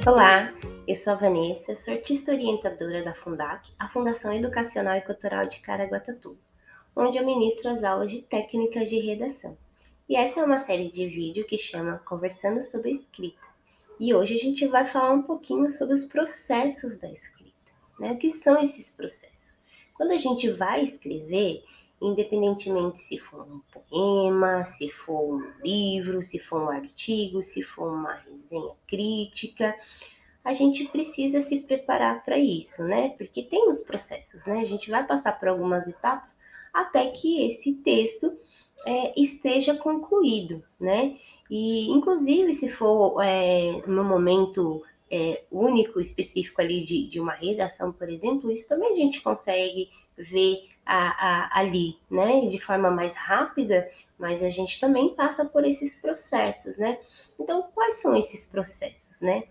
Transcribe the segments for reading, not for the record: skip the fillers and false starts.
Olá, eu sou a Vanessa, sou artista orientadora da Fundac, a Fundação Educacional e Cultural de Caraguatatuba, onde eu ministro as aulas de técnicas de redação. E essa é uma série de vídeo que chama Conversando sobre Escrita. E hoje a gente vai falar um pouquinho sobre os processos da escrita, né? O que são esses processos? Quando a gente vai escrever, independentemente se for um poema, se for um livro, se for um artigo, se for uma resenha crítica, a gente precisa se preparar para isso, né? Porque tem os processos, né? A gente vai passar por algumas etapas até que esse texto esteja concluído, né? E, inclusive, se for no momento único, específico ali de uma redação, por exemplo, isso também a gente consegue ver ali, né? De forma mais rápida, mas a gente também passa por esses processos, né? Então, quais são esses processos, né?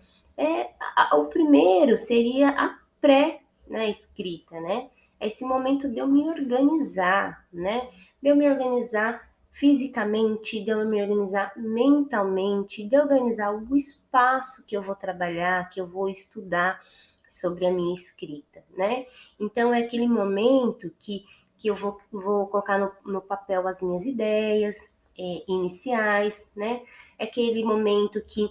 O primeiro seria a pré-escrita, né? Esse momento de eu me organizar, né? De eu me organizar fisicamente, de eu me organizar mentalmente, de eu organizar o espaço que eu vou trabalhar, que eu vou estudar sobre a minha escrita, né? Então, é aquele momento que eu vou colocar no papel as minhas ideias iniciais, né? É aquele momento que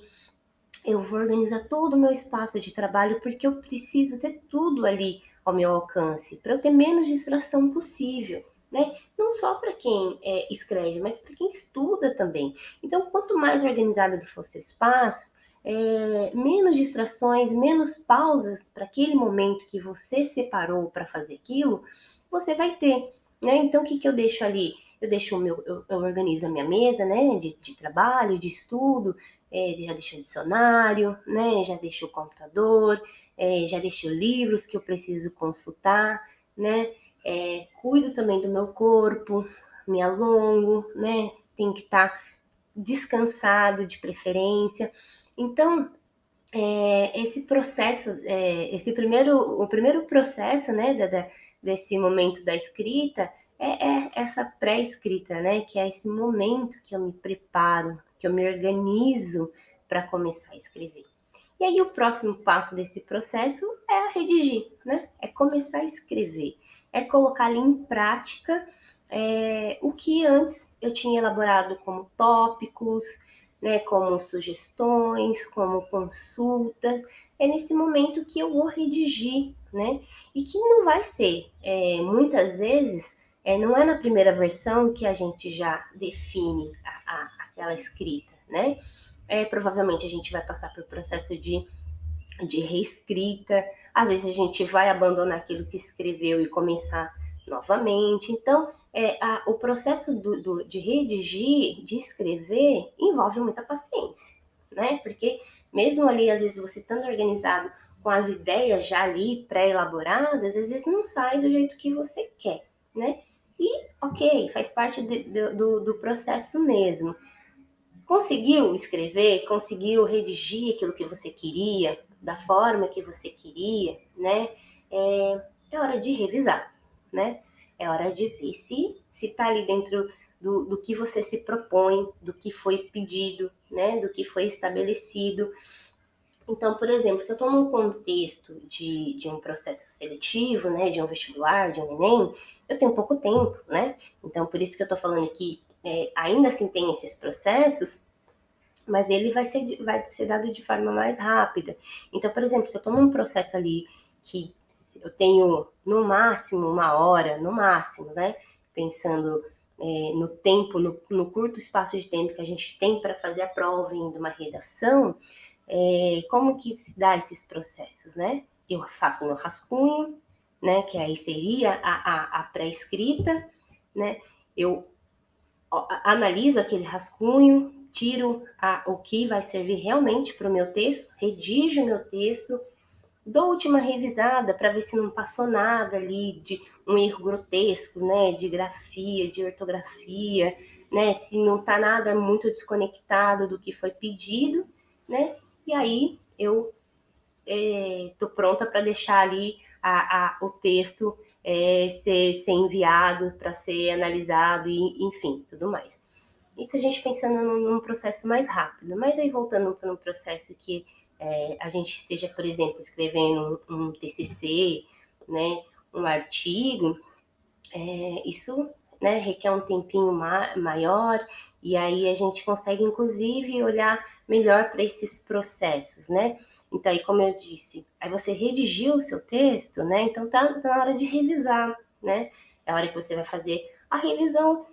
eu vou organizar todo o meu espaço de trabalho, porque eu preciso ter tudo ali ao meu alcance, para eu ter menos distração possível, né? Não só para quem escreve, mas para quem estuda também. Então, quanto mais organizado for o seu espaço, menos distrações, menos pausas para aquele momento que você separou para fazer aquilo, você vai ter, né? Então, o que eu deixo ali? Eu organizo a minha mesa, né, de trabalho, de estudo, já deixo o dicionário, né? Já deixo o computador, já deixo livros que eu preciso consultar, né? Cuido também do meu corpo, me alongo, né? Tem que estar descansado de preferência. Então, esse processo, o primeiro processo, né, desse momento da escrita é essa pré-escrita, né, que é esse momento que eu me preparo, que eu me organizo para começar a escrever. E aí o próximo passo desse processo é a redigir, né, é começar a escrever, é colocar ali em prática o que antes eu tinha elaborado como tópicos, né, como sugestões, como consultas. É nesse momento que eu vou redigir, né? E que não vai ser, muitas vezes, não é na primeira versão que a gente já define aquela escrita, né? Provavelmente a gente vai passar pelo processo de reescrita, às vezes a gente vai abandonar aquilo que escreveu e começar novamente. Então, o processo de redigir, de escrever, envolve muita paciência, né? Porque mesmo ali, às vezes, você estando organizado com as ideias já ali pré-elaboradas, às vezes não sai do jeito que você quer, né? E, ok, faz parte do processo mesmo. Conseguiu escrever, conseguiu redigir aquilo que você queria, da forma que você queria, né? É hora de revisar, né? É hora de ver se tá ali dentro do que você se propõe, do que foi pedido, né? Do que foi estabelecido. Então, por exemplo, se eu estou num contexto de um processo seletivo, né? De um vestibular, de um Enem, eu tenho pouco tempo, né? Então, por isso que eu estou falando aqui, ainda assim tem esses processos, mas ele vai ser dado de forma mais rápida. Então, por exemplo, se eu tomo um processo ali que eu tenho no máximo uma hora, no máximo, né? Pensando no tempo, no curto espaço de tempo que a gente tem para fazer a prova em uma redação, como que se dá esses processos, né? Eu faço o meu rascunho, né? Que aí seria a pré-escrita, né? Eu analiso aquele rascunho, tiro o que vai servir realmente para o meu texto, redijo o meu texto, dou última revisada para ver se não passou nada ali de um erro grotesco, né, de grafia, de ortografia, né, se não está nada muito desconectado do que foi pedido, né, e aí eu estou pronta para deixar ali o texto ser enviado, para ser analisado e, enfim, tudo mais. Isso a gente pensando num processo mais rápido, mas aí voltando para um processo que a gente esteja, por exemplo, escrevendo um TCC, né, um artigo, isso, né, requer um tempinho maior, e aí a gente consegue, inclusive, olhar melhor para esses processos, né? Então, aí, como eu disse, aí você redigiu o seu texto, né? Então, tá na hora de revisar, né? É a hora que você vai fazer a revisão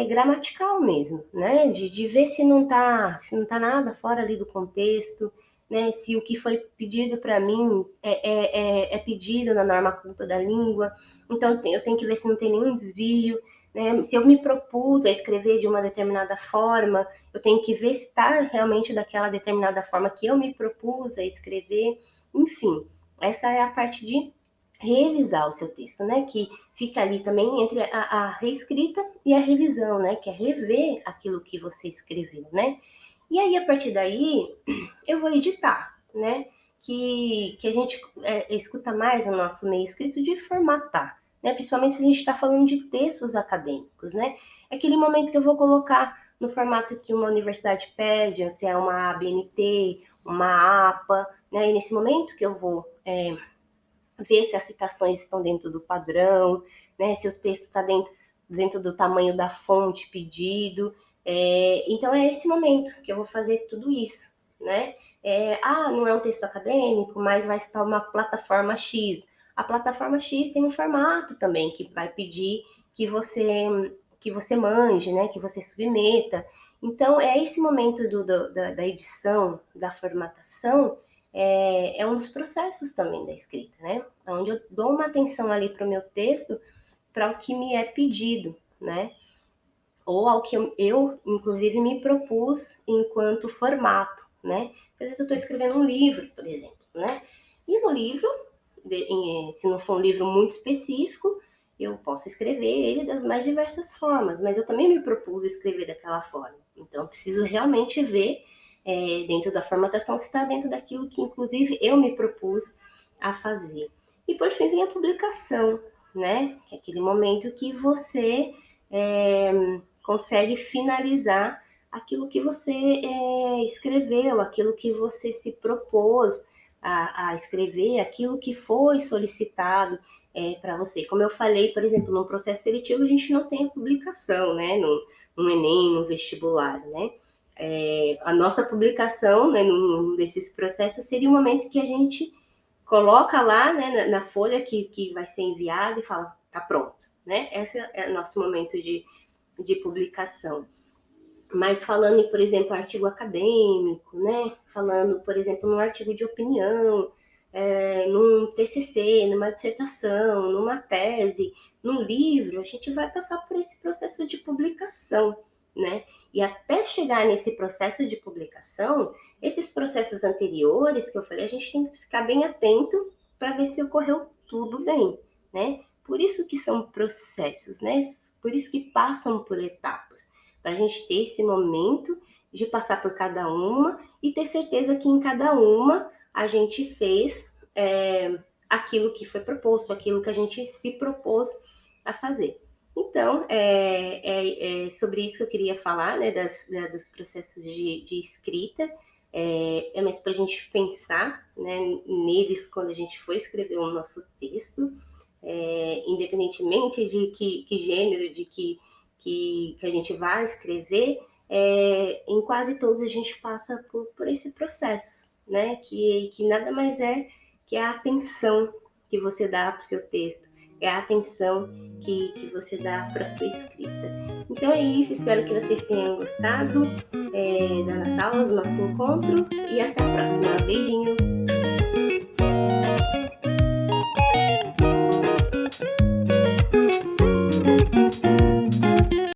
gramatical mesmo, né? De ver se não tá nada fora ali do contexto, né? Se o que foi pedido para mim é pedido na norma culta da língua, então eu tenho que ver se não tem nenhum desvio, né? Se eu me propus a escrever de uma determinada forma, eu tenho que ver se está realmente daquela determinada forma que eu me propus a escrever. Enfim, essa é a parte de revisar o seu texto, né? Que fica ali também entre a reescrita e a revisão, né? Que é rever aquilo que você escreveu, né? E aí, a partir daí, eu vou editar, né? Que a gente escuta mais no nosso meio escrito de formatar, né? Principalmente se a gente está falando de textos acadêmicos, né? É aquele momento que eu vou colocar no formato que uma universidade pede, se é uma ABNT, uma APA, né? E nesse momento que eu vou ver se as citações estão dentro do padrão, né? Se o texto está dentro do tamanho da fonte pedido. Então é esse momento que eu vou fazer tudo isso, né? Não é um texto acadêmico, mas vai estar uma plataforma X. A plataforma X tem um formato também que vai pedir que você manje, né? Que você submeta. Então é esse momento da edição, da formatação, é um dos processos também da escrita, né? Onde eu dou uma atenção ali para o meu texto, para o que me é pedido, né? Ou ao que eu, inclusive, me propus enquanto formato, né? Às vezes eu estou escrevendo um livro, por exemplo, né? E no livro, se não for um livro muito específico, eu posso escrever ele das mais diversas formas, mas eu também me propus escrever daquela forma. Então, eu preciso realmente ver dentro da formatação se está dentro daquilo que, inclusive, eu me propus a fazer. E, por fim, vem a publicação, né? Que é aquele momento que você consegue finalizar aquilo que você escreveu, aquilo que você se propôs a escrever, aquilo que foi solicitado para você. Como eu falei, por exemplo, no processo seletivo a gente não tem a publicação, né? No Enem, no vestibular, né? A nossa publicação, né, num desses processos seria o momento que a gente coloca lá, né, na folha que vai ser enviada e fala, tá pronto, né? Esse é o nosso momento de publicação. Mas falando, por exemplo, artigo acadêmico, né? Falando, por exemplo, num artigo de opinião, num TCC, numa dissertação, numa tese, num livro, a gente vai passar por esse processo de publicação, né? E até chegar nesse processo de publicação, esses processos anteriores que eu falei, a gente tem que ficar bem atento para ver se ocorreu tudo bem, né? Por isso que são processos, né? Por isso que passam por etapas, para a gente ter esse momento de passar por cada uma e ter certeza que em cada uma a gente fez aquilo que foi proposto, aquilo que a gente se propôs a fazer. Então, é sobre isso que eu queria falar, né, dos processos de escrita, mas para a gente pensar, né, neles quando a gente for escrever o nosso texto, independentemente de que gênero, de que a gente vai escrever, em quase todos a gente passa por esse processo, né? Que nada mais é que a atenção que você dá para o seu texto, é a atenção que você dá para a sua escrita. Então é isso, espero que vocês tenham gostado da nossa aula, do nosso encontro, e até a próxima. Beijinho!